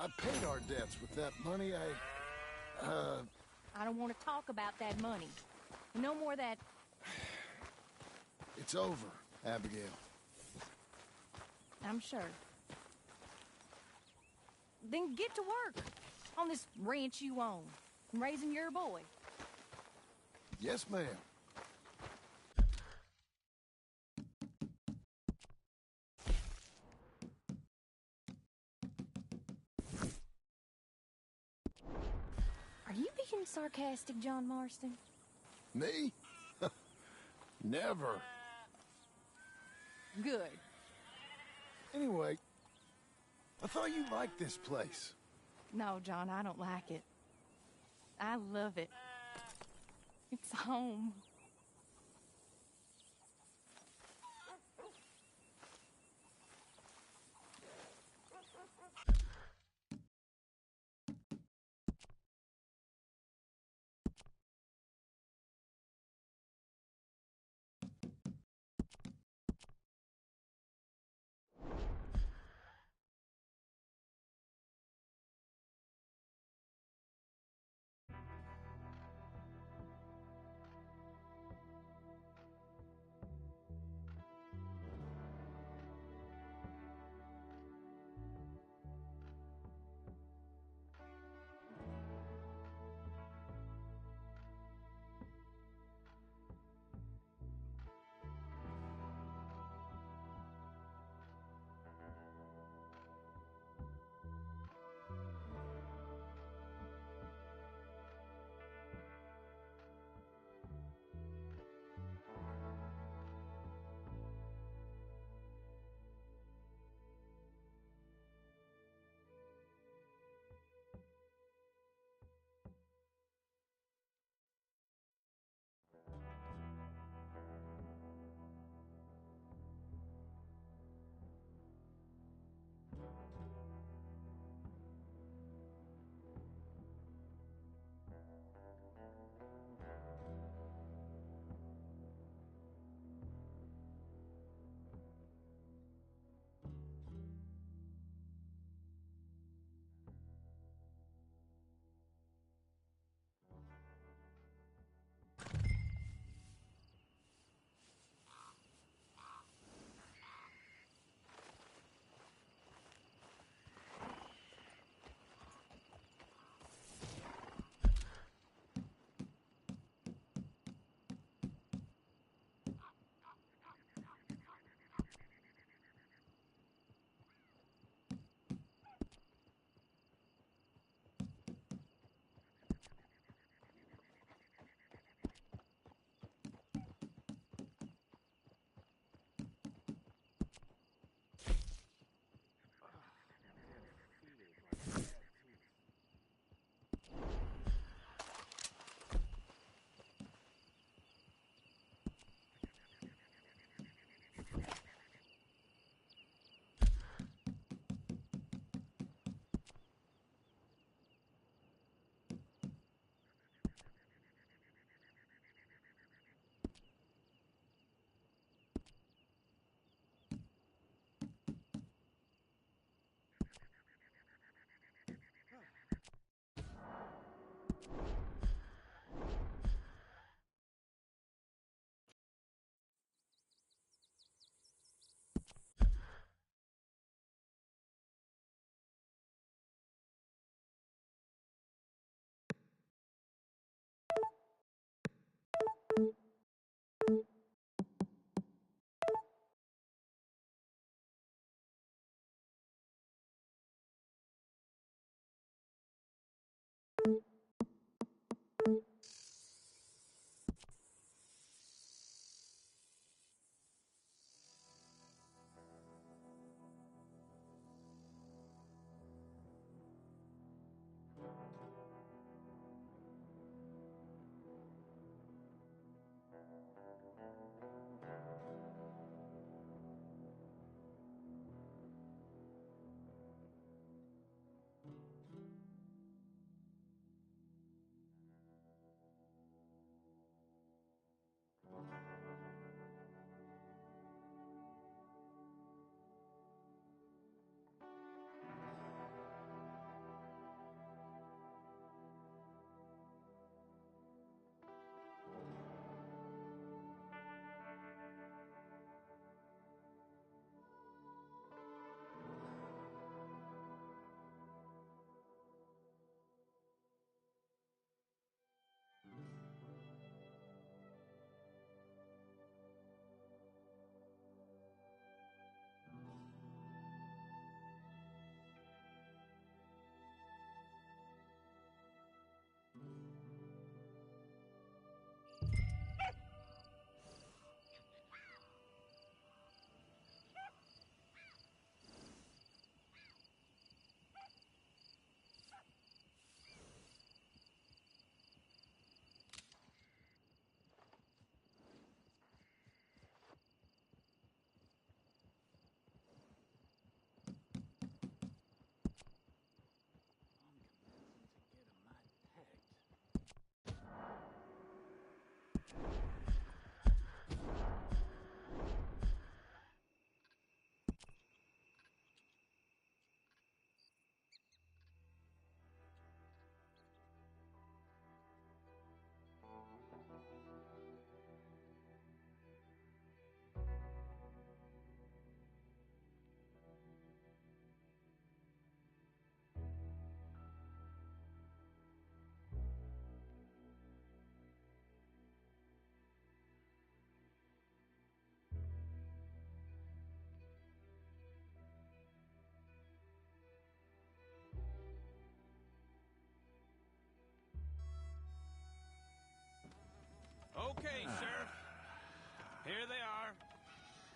I paid our debts with that money. I don't want to talk about that money. No more of that. It's over, Abigail. I'm sure. Then get to work on this ranch you own, raising your boy. Yes, ma'am. Are you being sarcastic, John Marston? Me? Never. Good. Anyway, I thought you liked this place. No, John, I don't like it. I love it. It's home.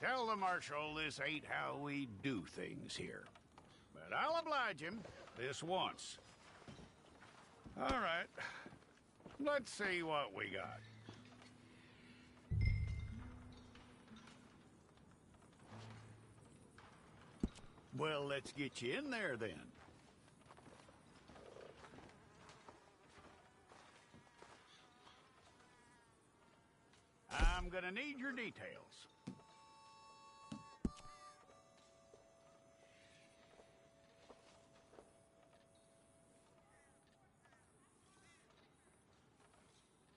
Tell the Marshal this ain't how we do things here. But I'll oblige him this once. All right. Let's see what we got. Well, let's get you in there then. I'm gonna need your details.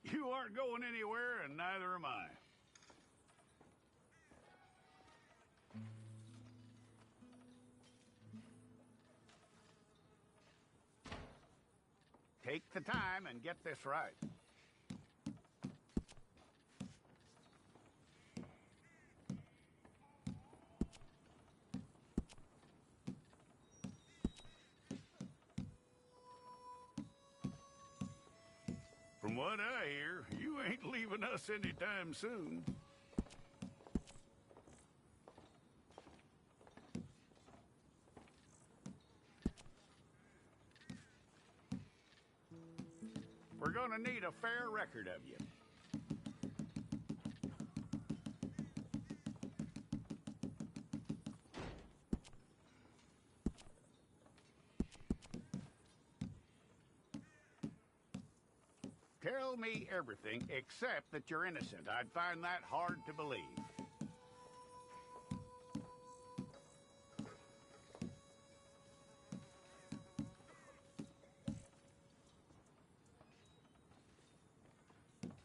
You aren't going anywhere, and neither am I. Take the time and get this right. From what I hear, you ain't leaving us anytime soon. We're gonna need a fair record of you. Tell me everything except that you're innocent. I'd find that hard to believe.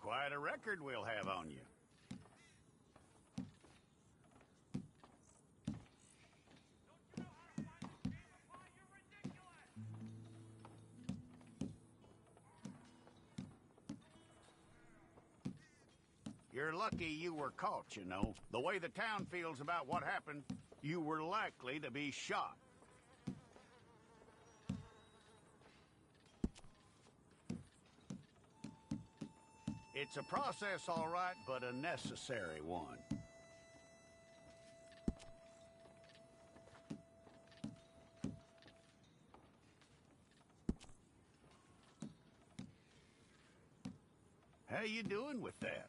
Quite a record we'll have on you. You're lucky you were caught, you know. The way the town feels about what happened, you were likely to be shot. It's a process, all right, but a necessary one. How you doing with that?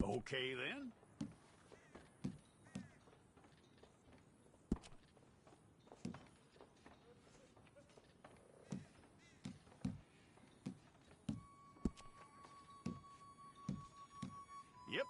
Okay, then. Yep.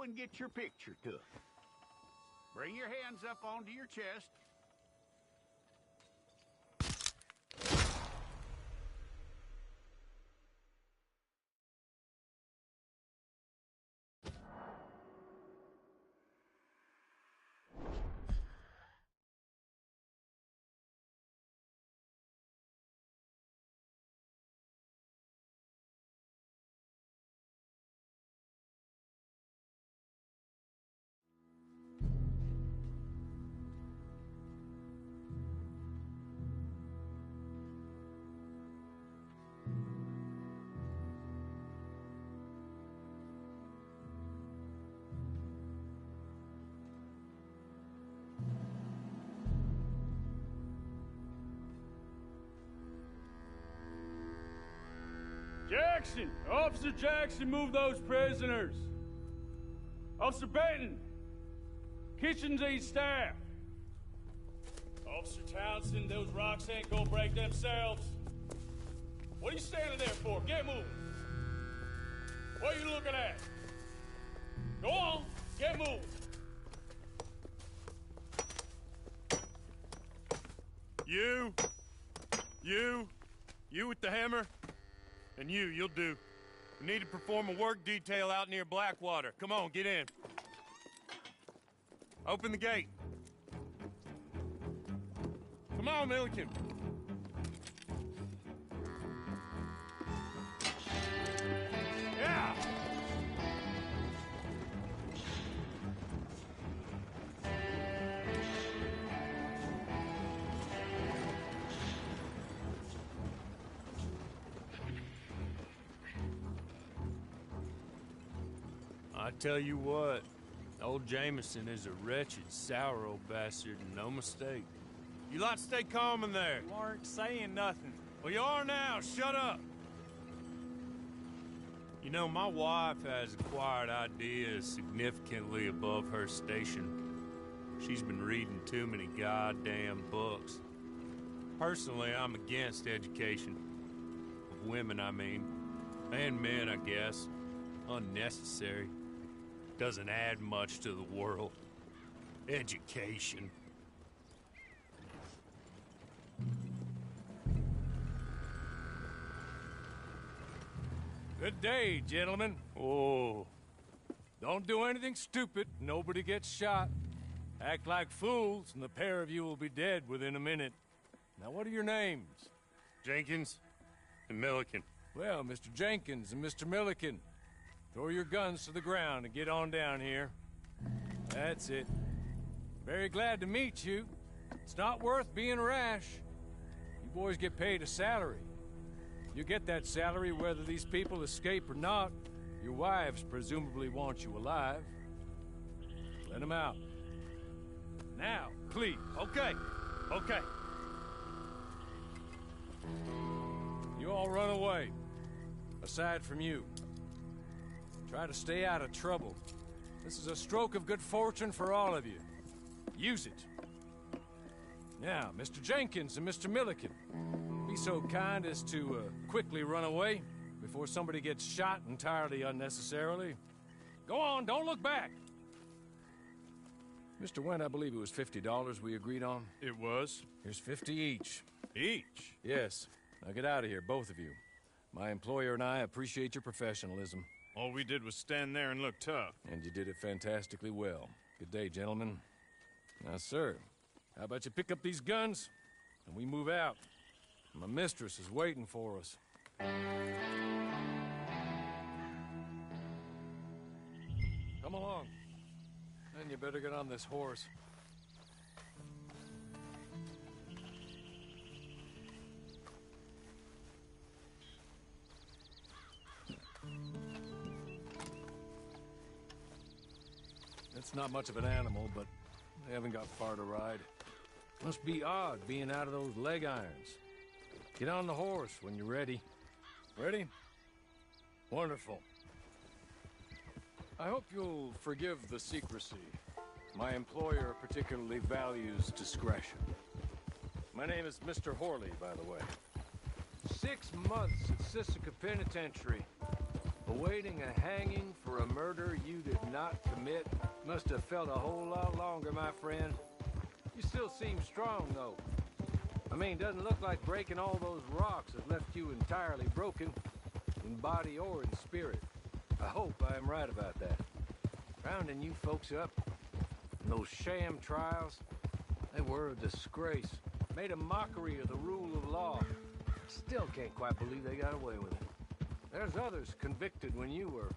and get your picture took. Bring your hands up onto your chest. Jackson! Officer Jackson, move those prisoners! Officer Benton! Kitchens aid staff! Officer Townsend, those rocks ain't gonna break themselves. What are you standing there for? Get moving! What are you looking at? Go on, get moving! You with the hammer? And you'll do. We need to perform a work detail out near Blackwater. Come on, get in. Open the gate. Come on, Milliken. Yeah! I tell you what, old Jameson is a wretched, sour old bastard, and no mistake. You lot stay calm in there. You aren't saying nothing. Well, you are now. Shut up. You know, my wife has acquired ideas significantly above her station. She's been reading too many goddamn books. Personally, I'm against education. Of women, I mean. And men, I guess. Unnecessary. Doesn't add much to the world. Education. Good day, gentlemen. Oh. Don't do anything stupid. Nobody gets shot. Act like fools, and the pair of you will be dead within a minute. Now, what are your names? Jenkins and Milliken. Well, Mr. Jenkins and Mr. Milliken, throw your guns to the ground and get on down here. That's it. Very glad to meet you. It's not worth being rash. You boys get paid a salary. You get that salary whether these people escape or not. Your wives presumably want you alive. Let them out. Now, please. Okay. You all run away. Aside from you. Try to stay out of trouble. This is a stroke of good fortune for all of you. Use it. Now, Mr. Jenkins and Mr. Milliken, be so kind as to quickly run away before somebody gets shot entirely unnecessarily. Go on, don't look back. Mr. Wendt, I believe it was $50 we agreed on. It was. Here's 50 each. Each? Yes. Now get out of here, both of you. My employer and I appreciate your professionalism. All we did was stand there and look tough. And you did it fantastically well. Good day, gentlemen. Now, sir, how about you pick up these guns and we move out? My mistress is waiting for us. Come along. Then you better get on this horse. It's not much of an animal, but they haven't got far to ride. Must be odd being out of those leg irons. Get on the horse when you're ready. Ready? Wonderful. I hope you'll forgive the secrecy. My employer particularly values discretion. My name is Mr. Horley, by the way. 6 months at Sisika Penitentiary. Awaiting a hanging for a murder you did not commit. Must have felt a whole lot longer, my friend. You still seem strong, though. I mean, doesn't look like breaking all those rocks has left you entirely broken, in body or in spirit. I hope I am right about that. Rounding you folks up, and those sham trials, they were a disgrace. Made a mockery of the rule of law. Still can't quite believe they got away with it. There's others convicted when you were.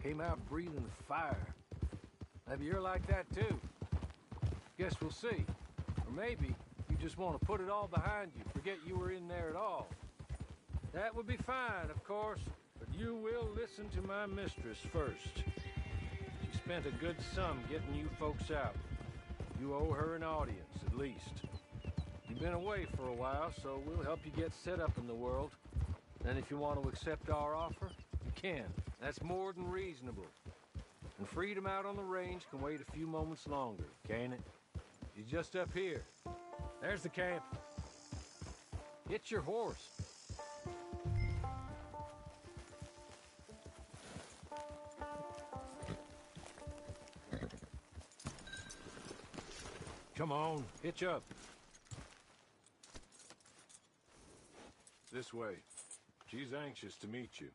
Came out breathing fire. Maybe you're like that too. Guess we'll see. Or maybe you just want to put it all behind you, forget you were in there at all. That would be fine, of course, but you will listen to my mistress first. She spent a good sum getting you folks out. You owe her an audience, at least. You've been away for a while, so we'll help you get set up in the world. And if you want to accept our offer, you can. That's more than reasonable. And freedom out on the range can wait a few moments longer, can't it? She's just up here. There's the camp. Get your horse. Come on, hitch up. This way. She's anxious to meet you.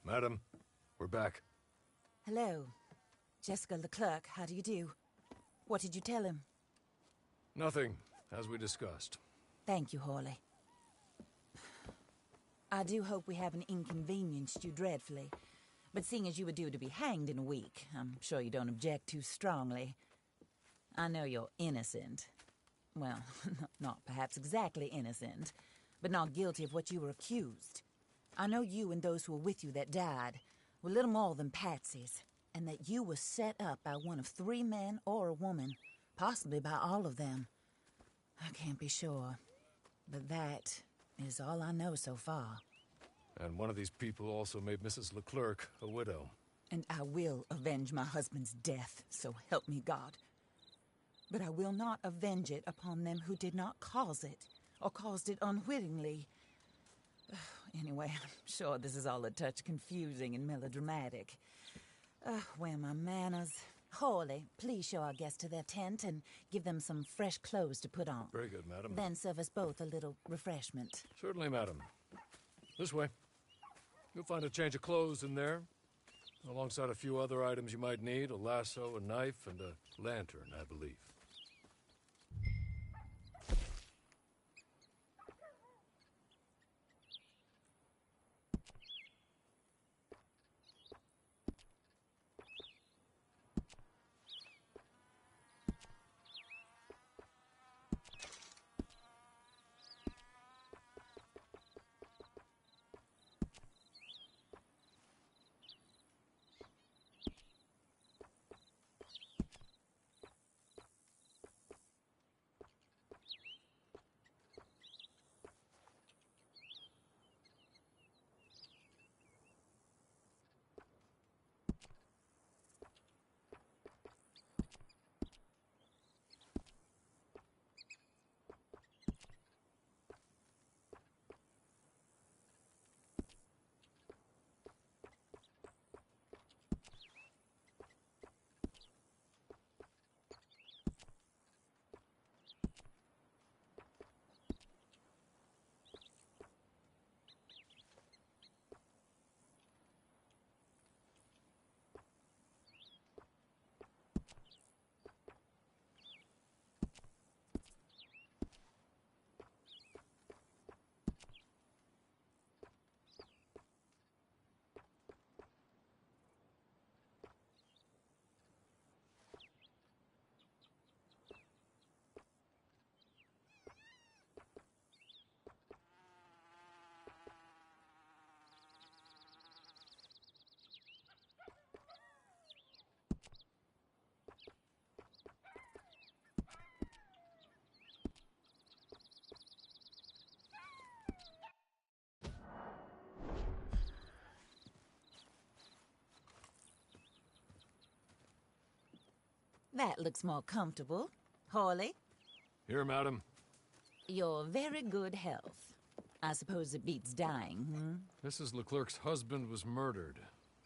Madam, we're back. Hello. Jessica Leclerc, how do you do? What did you tell him? Nothing, as we discussed. Thank you, Hawley. I do hope we haven't inconvenienced you dreadfully. But seeing as you were due to be hanged in a week, I'm sure you don't object too strongly. I know you're innocent. Well, not perhaps exactly innocent, but not guilty of what you were accused. I know you and those who were with you that died were little more than patsies, and that you were set up by one of 3 men or a woman, possibly by all of them. I can't be sure, but that is all I know so far. And one of these people also made Mrs. Leclerc a widow. And I will avenge my husband's death, so help me God. But I will not avenge it upon them who did not cause it, or caused it unwittingly. Anyway, I'm sure this is all a touch confusing and melodramatic. Where are my manners? Hawley, please show our guests to their tent and give them some fresh clothes to put on. Very good, madam. Then serve us both a little refreshment. Certainly, madam. This way. You'll find a change of clothes in there, alongside a few other items you might need, a lasso, a knife, and a lantern, I believe. That looks more comfortable. Hawley, Here, madam. Your very good health. I suppose it beats dying, Mrs. Leclerc's husband was murdered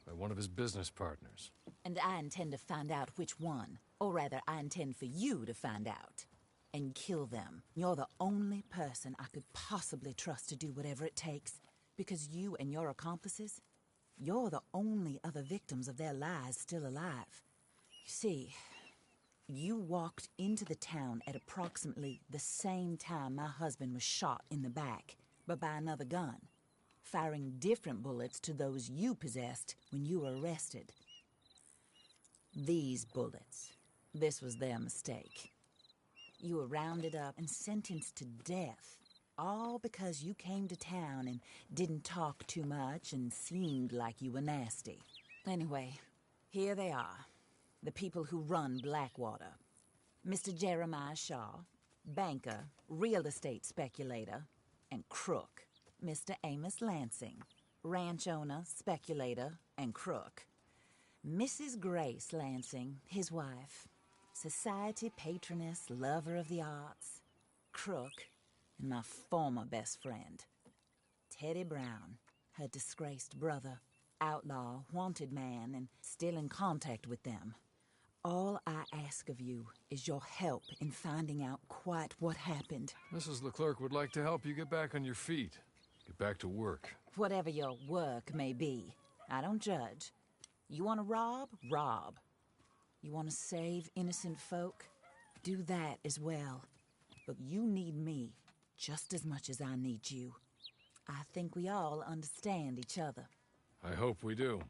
by one of his business partners. And I intend to find out which one. Or rather, I intend for you to find out. And kill them. You're the only person I could possibly trust to do whatever it takes. Because you and your accomplices, you're the only other victims of their lies still alive. You see, you walked into the town at approximately the same time my husband was shot in the back, but by another gun, firing different bullets to those you possessed when you were arrested. These bullets, this was their mistake. You were rounded up and sentenced to death, all because you came to town and didn't talk too much and seemed like you were nasty. Anyway, here they are, the people who run Blackwater. Mr. Jeremiah Shaw, banker, real estate speculator, and crook. Mr. Amos Lansing, ranch owner, speculator, and crook. Mrs. Grace Lansing, his wife, society patroness, lover of the arts, crook, and my former best friend. Teddy Brown, her disgraced brother, outlaw, wanted man, and still in contact with them. All I ask of you is your help in finding out quite what happened. Mrs. Leclerc would like to help you get back on your feet. Get back to work. Whatever your work may be, I don't judge. You want to rob? Rob. You want to save innocent folk? Do that as well. But you need me just as much as I need you. I think we all understand each other. I hope we do.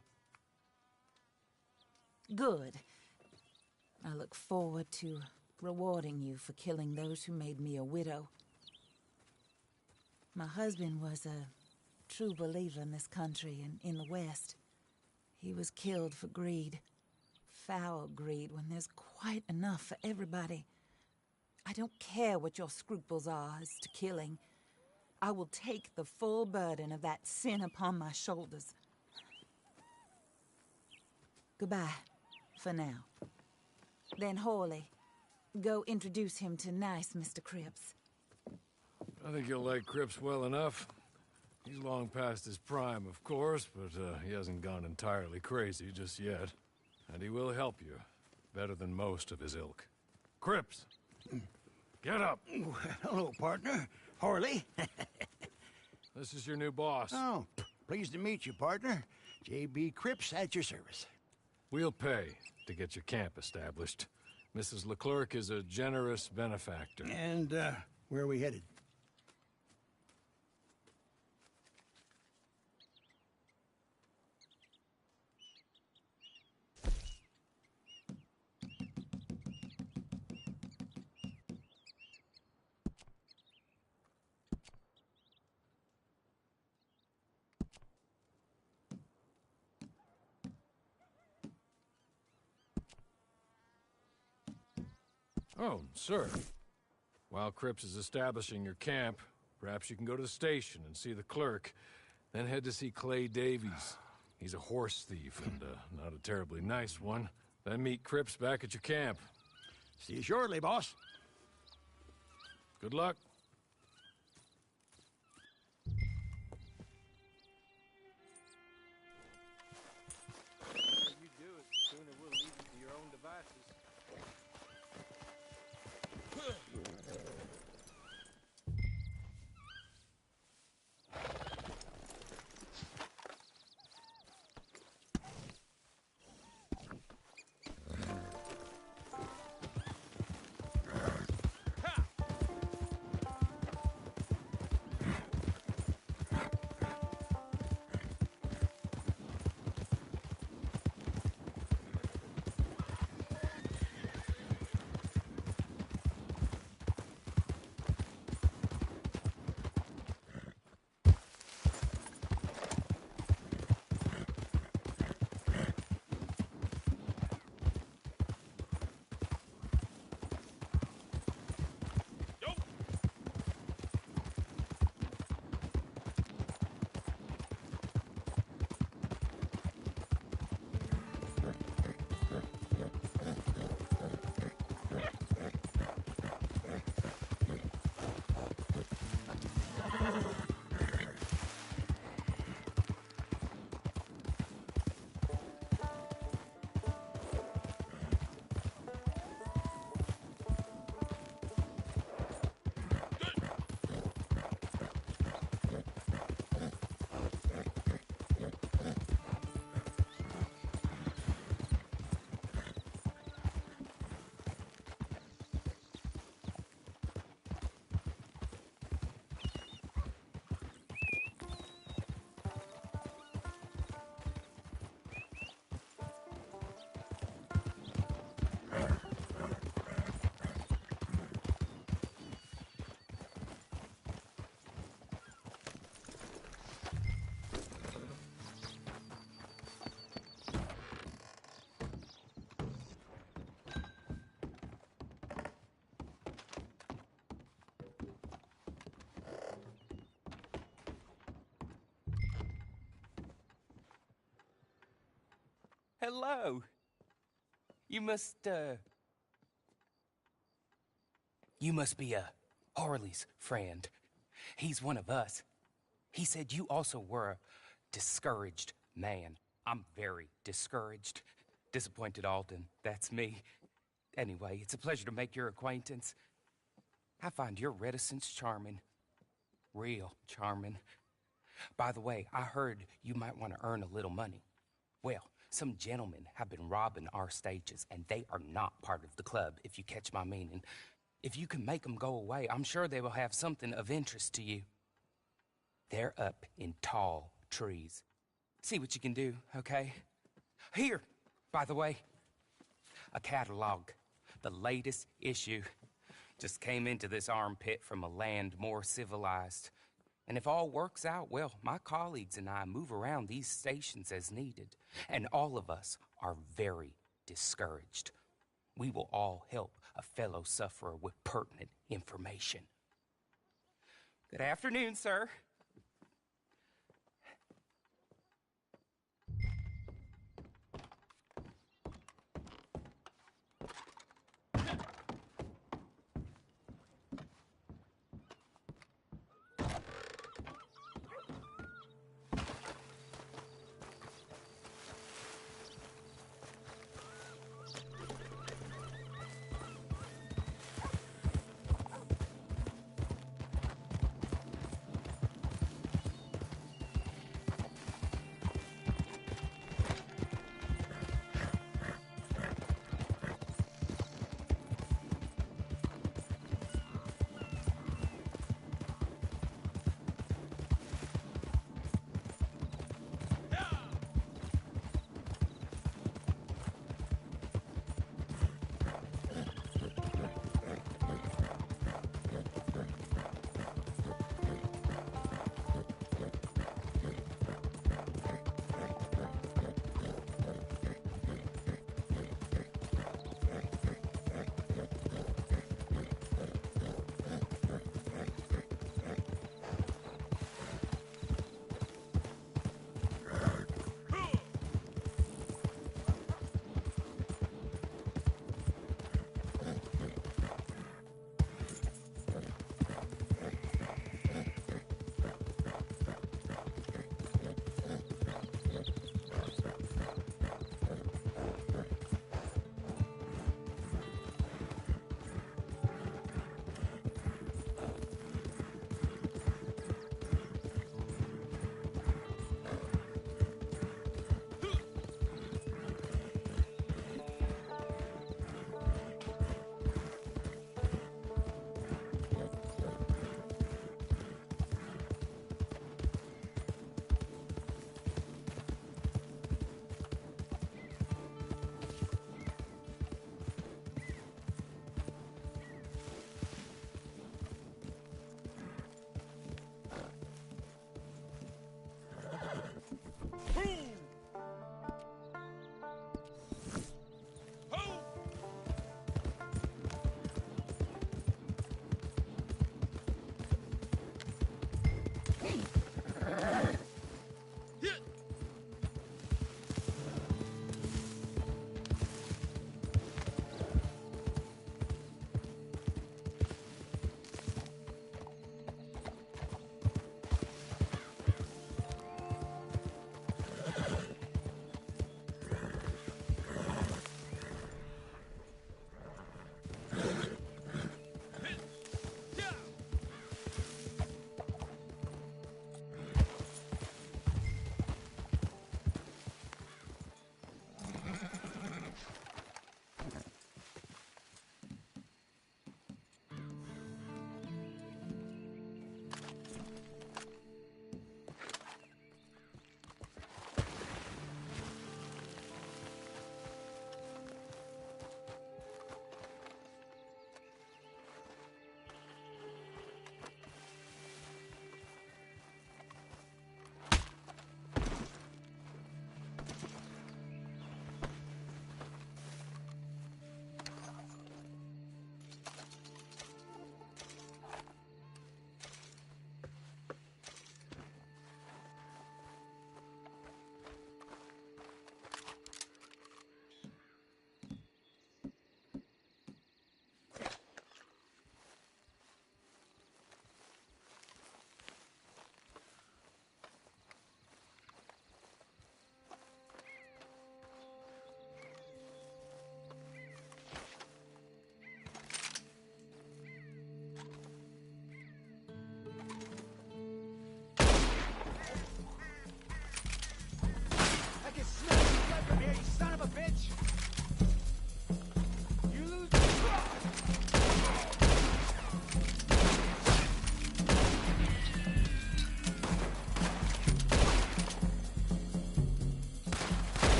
Good. I look forward to rewarding you for killing those who made me a widow. My husband was a true believer in this country and in the West. He was killed for greed. Foul greed when there's quite enough for everybody. I don't care what your scruples are as to killing. I will take the full burden of that sin upon my shoulders. Goodbye, for now. Then Hawley, go introduce him to nice Mr. Cripps. I think you'll like Cripps well enough. He's long past his prime, of course, but he hasn't gone entirely crazy just yet. And he will help you, better than most of his ilk. Cripps! Get up! Hello, partner. Harley. This is your new boss. Oh, pleased to meet you, partner. J.B. Cripps at your service. We'll pay to get your camp established. Mrs. Leclerc is a generous benefactor. And, where are we headed? Oh, sir. While Cripps is establishing your camp, perhaps you can go to the station and see the clerk, then head to see Clay Davies. He's a horse thief and not a terribly nice one. Then meet Cripps back at your camp. See you shortly, boss. Good luck. You do it, sooner we'll leave you to your own devices. Hello. You must be Harley's friend. He's one of us. He said you also were a discouraged man. I'm very discouraged. Disappointed Alden, that's me. Anyway, it's a pleasure to make your acquaintance. I find your reticence charming. Real charming. By the way, I heard you might want to earn a little money. Well, some gentlemen have been robbing our stages, and they are not part of the club, if you catch my meaning. If you can make them go away, I'm sure they will have something of interest to you. They're up in tall trees. See what you can do, okay? Here, by the way, a catalog. The latest issue. Just came into this armpit from a land more civilized. And if all works out, well, my colleagues and I move around these stations as needed. And all of us are very discouraged. We will all help a fellow sufferer with pertinent information. Good afternoon, sir.